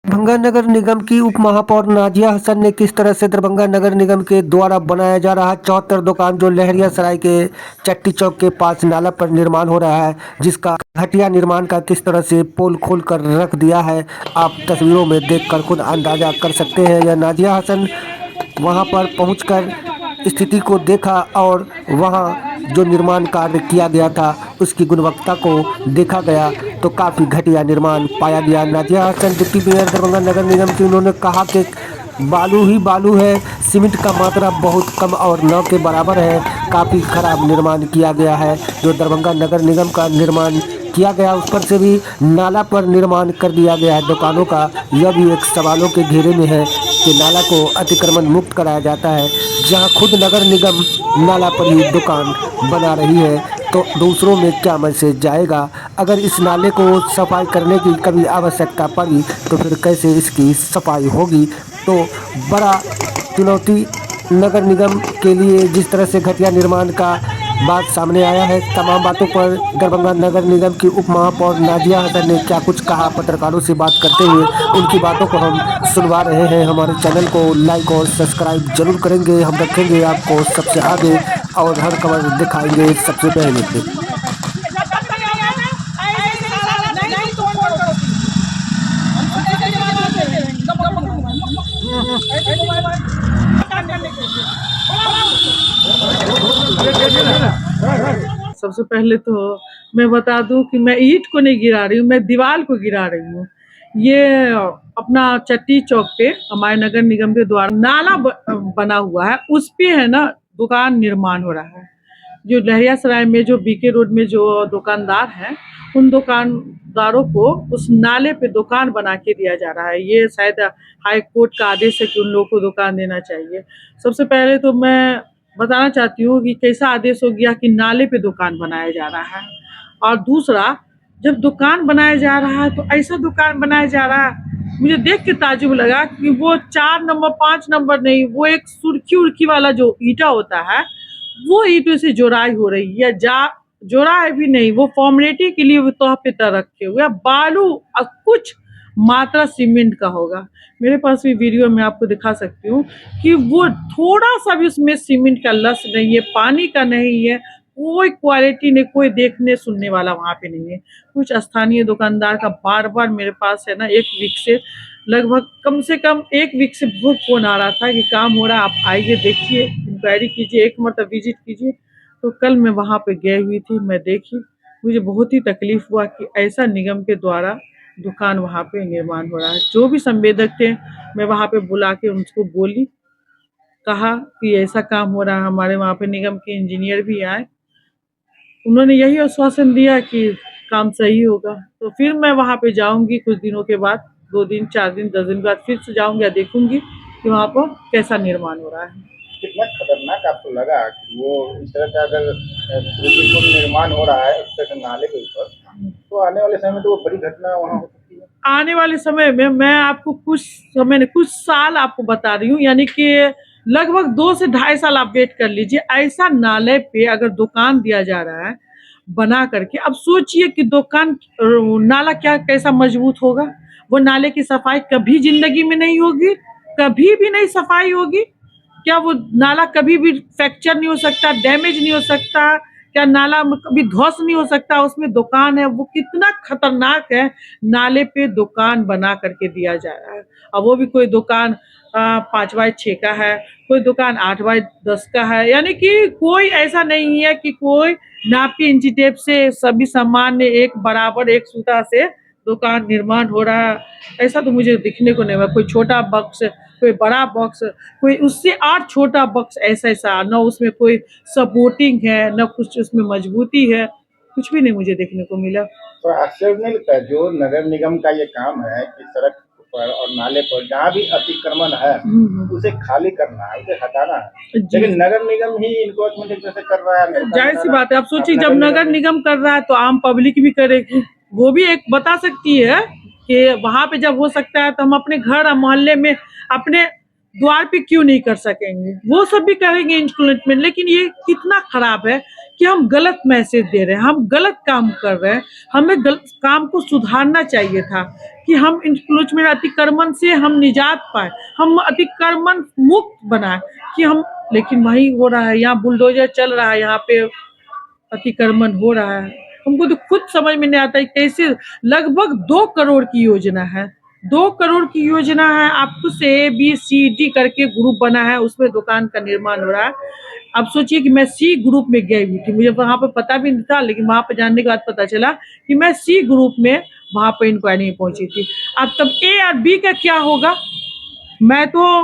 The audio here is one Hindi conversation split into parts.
दरभंगा नगर निगम की उप महापौर नाजिया हसन ने किस तरह से दरभंगा नगर निगम के द्वारा बनाया जा रहा 74 दुकान जो लहरिया सराय के चट्टी चौक के पास नाला पर निर्माण हो रहा है, जिसका घटिया निर्माण का किस तरह से पोल खोल कर रख दिया है, आप तस्वीरों में देखकर खुद अंदाजा कर सकते हैं। यह नाजिया हसन वहां पर पहुंचकर स्थिति को देखा और वहां जो निर्माण कार्य किया गया था उसकी गुणवत्ता को देखा गया तो काफ़ी घटिया निर्माण पाया गया। नाजिया हसन डिप्टी मेयर दरभंगा नगर निगम की, उन्होंने कहा कि बालू ही बालू है, सीमेंट का मात्रा बहुत कम और न के बराबर है, काफ़ी खराब निर्माण किया गया है। जो दरभंगा नगर निगम का निर्माण किया गया उस पर से भी नाला पर निर्माण कर दिया गया है दुकानों का। यह भी एक सवालों के घेरे में है कि नाला को अतिक्रमण मुक्त कराया जाता है, जहां खुद नगर निगम नाला पर ही दुकान बना रही है, तो दूसरों में क्या मैसेज जाएगा। अगर इस नाले को सफाई करने की कभी आवश्यकता पड़ी तो फिर कैसे इसकी सफाई होगी। तो बड़ा चुनौती नगर निगम के लिए जिस तरह से घटिया निर्माण का बात सामने आया है। तमाम बातों पर दरभंगा नगर निगम की उप महापौर नाजिया हसन ने क्या कुछ कहा, पत्रकारों से बात करते हुए उनकी बातों को हम सुनवा रहे हैं। हमारे चैनल को लाइक और सब्सक्राइब जरूर करेंगे, हम रखेंगे आपको सबसे आगे और हर खबर दिखाएंगे सबसे पहले। सबसे पहले तो मैं बता दूं कि मैं ईंट को नहीं गिरा रही हूँ, मैं दीवार को गिरा रही हूँ। ये अपना चट्टी चौक पे हमारे नगर निगम के द्वारा नाला बना हुआ है, उस पे है ना दुकान निर्माण हो रहा है। जो लहरिया सराय में जो बीके रोड में जो दुकानदार हैं, उन दुकानदारों को उस नाले पे दुकान बना के दिया जा रहा है। ये शायद हाई कोर्ट का आदेश है कि उन लोगों को दुकान देना चाहिए। सबसे पहले तो मैं बताना चाहती हूँ कि कैसा आदेश हो गया कि नाले पे दुकान बनाया जा रहा है। और दूसरा, जब दुकान बनाया जा रहा है तो ऐसा दुकान बनाया जा रहा है, मुझे देख के ताज्जुब लगा कि वो 4 नंबर 5 नंबर नहीं, वो एक सुर्खी उर्खी वाला जो ईंटा होता है वो ईंटों से जोड़ाई हो रही है। जोड़ाई भी नहीं, वो फॉर्मेलिटी के लिए वो तौर पे तर रखे हुए बालू और कुछ मात्रा सीमेंट का होगा। मेरे पास भी वीडियो में आपको दिखा सकती हूँ कि वो थोड़ा सा भी उसमें सीमेंट का लस नहीं है, पानी का नहीं है, कोई क्वालिटी नहीं, कोई देखने सुनने वाला वहां पे नहीं है। कुछ स्थानीय दुकानदार का बार बार मेरे पास है ना 1 वीक से, लगभग कम से कम 1 वीक से बहुत फोन आ रहा था कि काम हो रहा है, आप आइए देखिए, इंक्वायरी कीजिए, एक मतलब विजिट कीजिए। तो कल मैं वहां पे गई हुई थी, मैं देखी, मुझे बहुत ही तकलीफ हुआ कि ऐसा निगम के द्वारा दुकान वहां पे निर्माण हो रहा है। जो भी संवेदक थे मैं वहां पे बुला के उनको बोली, कहा कि ऐसा काम हो रहा है। हमारे वहां पे निगम के इंजीनियर भी आए, उन्होंने यही आश्वासन दिया कि काम सही होगा। तो फिर मैं वहां पे जाऊंगी कुछ दिनों के बाद, 2 दिन 4 दिन 10 दिन बाद फिर से जाऊंगी, देखूंगी कि वहां पर कैसा निर्माण हो रहा है। कितना खतरनाक आपको लगा कि वो इस तरह का अगर त्रुटिपूर्ण निर्माण हो रहा है उस तरह के नाले के ऊपर, तो आने वाले समय में तो वो बड़ी घटना वहाँ हो सकती है। आने वाले समय में मैं आपको कुछ साल आपको बता रही हूँ, यानी कि लगभग 2 से ढाई साल आप वेट कर लीजिए। ऐसा नाले पे अगर दुकान दिया जा रहा है बना करके, अब सोचिए कि दुकान नाला क्या कैसा मजबूत होगा। वो नाले की सफाई कभी जिंदगी में नहीं होगी, कभी भी नहीं सफाई होगी। क्या वो नाला कभी भी फ्रैक्चर नहीं हो सकता, डैमेज नहीं हो सकता? क्या नाला में कभी ध्वस्त नहीं हो सकता? उसमें दुकान है, वो कितना खतरनाक है। नाले पे दुकान बना करके दिया जा रहा है, अब वो भी कोई दुकान 5x6 का है, कोई दुकान 8x10 का है, यानी कि कोई ऐसा नहीं है कि कोई नापी इंची टेप से सभी सामान ने एक बराबर एक सूता से दुकान निर्माण हो रहा है। ऐसा तो मुझे दिखने को नहीं हुआ। कोई छोटा बॉक्स, कोई बड़ा बॉक्स, कोई उससे और छोटा बॉक्स, ऐसा न उसमें कोई सपोर्टिंग है, न कुछ उसमें मजबूती है, कुछ भी नहीं मुझे देखने को मिला। तो आश्चर्य नहीं लगता है जो नगर निगम का ये काम है कि सड़क पर और नाले पर जहाँ भी अतिक्रमण है उसे खाली करना है, उसे हटाना है, लेकिन नगर निगम ही इन्क्रोचमेंट एक तरह से कर रहा है। जाहिर सी बात है, आप सोचिए जब नगर निगम कर रहा है तो आम पब्लिक भी करेगी। वो भी एक बता सकती है कि वहां पे जब हो सकता है तो हम अपने घर और मोहल्ले में अपने द्वार पे क्यों नहीं कर सकेंगे, वो सब भी करेंगे इंक्लूडमेंट। लेकिन ये कितना खराब है कि हम गलत मैसेज दे रहे हैं, हम गलत काम कर रहे हैं, हमें गलत काम को सुधारना चाहिए था कि हम इंक्रोचमेंट अतिक्रमण से हम निजात पाए, हम अतिक्रमण मुक्त बनाए कि हम, लेकिन वही हो रहा है, यहाँ बुलडोजर चल रहा है, यहाँ पे अतिक्रमण हो रहा है। हमको तो खुद समझ में नहीं आता है कैसे, लगभग 2 करोड़ की योजना है, 2 करोड़ की योजना है, आपको से ABCD करके ग्रुप बना है, उसमें दुकान का निर्माण हो रहा है। अब सोचिए कि मैं C ग्रुप में गई हुई थी, मुझे वहां पर पता भी नहीं था, लेकिन वहां पर जानने के बाद पता चला कि मैं C ग्रुप में वहां पर इंक्वायरी में पहुंची थी। अब तब A और B का क्या होगा? मैं तो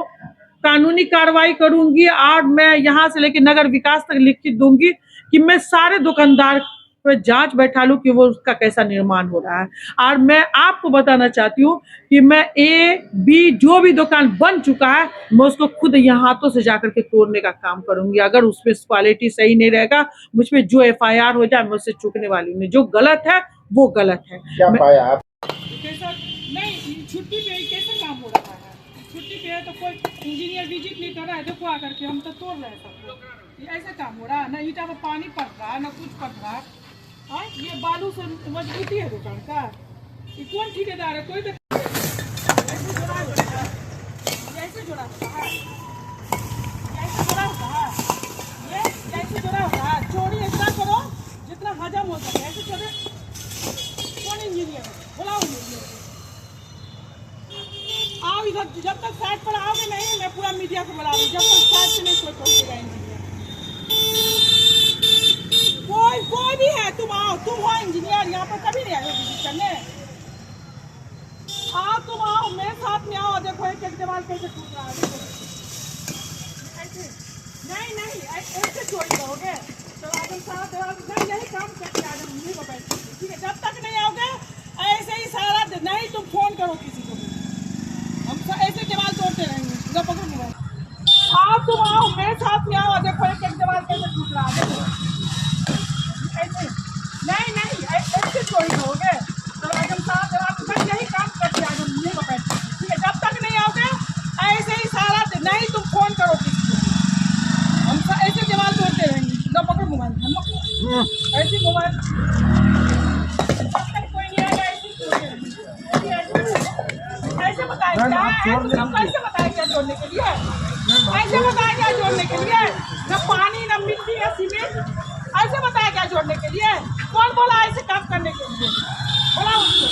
कानूनी कार्रवाई करूंगी और मैं यहाँ से लेकर नगर विकास तक लिखित दूंगी कि मैं सारे दुकानदार पर जांच बैठा लूं कि वो उसका कैसा निर्माण हो रहा है। और मैं आपको बताना चाहती हूँ कि मैं A, B जो भी दुकान बन चुका है, मैं उसको खुद यहाँ हाथों से जाकर के तोड़ने का काम करूंगी। अगर उसमें क्वालिटी सही नहीं रहेगा, मुझ पे जो FIR हो जाए, मैं उससे चूकने वाली नहीं। जो गलत है वो गलत है। क्या पाया आप? कैसा नहीं, छुट्टी पे कैसा काम हो रहा है? छुट्टी पे है तो कोई इंजीनियर विजिट नहीं कर रहा है, देखो आकर के हम तो तोड़ रहे हैं सब लोग। ये ऐसा काम हो रहा है ना, ईटा में पानी पड़ रहा है ना कुछ पड़ रहा है। हाँ, ये बालू से मजबूती है दुकान का। ये कौन ठेकेदार है? कोई ऐसे जुड़ा होता है, ऐसे जुड़ा होता है, ऐसे जुड़ा होता है, ये ऐसे जुड़ा होता है। चोरी इतना करो जितना हजम हो सके, ऐसे चले। कौन इंजीनियर है? बुलाओ इंजीनियर। आओ इधर, जब तक साइड पर आओगे नहीं, मैं पूरा मीडिया को बुला रही हूँ। जब तक साइड से नहीं कोई पहुंचेगा इंजीनियर, कोई भी है, तुम आओ, तुम हो इंजीनियर, यहाँ पर कभी नहीं आए हो विजिट करने। आओ, तुम आओ, मेरे साथ में आओ, देखो एक एक दीवार कैसे टूट रहा है। ऐसे नहीं, ऐसे चोरी करोगे तो आज हम सारा दीवार यही काम करके आज हम नहीं बैठे, ठीक है? जब तक नहीं आओगे ऐसे ही सारा नहीं, तुम फोन करो किसी को, हम ऐसे दीवार तोड़ते रहेंगे। आओ, तुम आओ, मेरे साथ में आओ, देखो एक एक दीवार कैसे टूट रहा है। ऐसे नहीं, ऐसे चोरी करोगे तो आज हम सारा दीवार यही काम करके आज हम नहीं बैठे, ठीक है? जब तक नहीं आओगे ऐसे ही सारा नहीं, तुम फोन करो किसी को, हम ऐसे दीवार तोड़ते रहेंगे। लो पकड़ो मोबाइल, ऐसे मोबाइल, जब तक कोई नहीं आएगा ऐसे तोड़ते रहेंगे। ऐसे बताया क्या है? कैसे बताया क्या जोड़ने के लिए? ऐसे बताया क्या जोड़ने के लिए? न पानी, न मिट्टी, न सीमेंट, ऐसे बताया क्या जोड़ने के लिए? कौन बोला ऐसे काम करने के लिए? बोला उसको।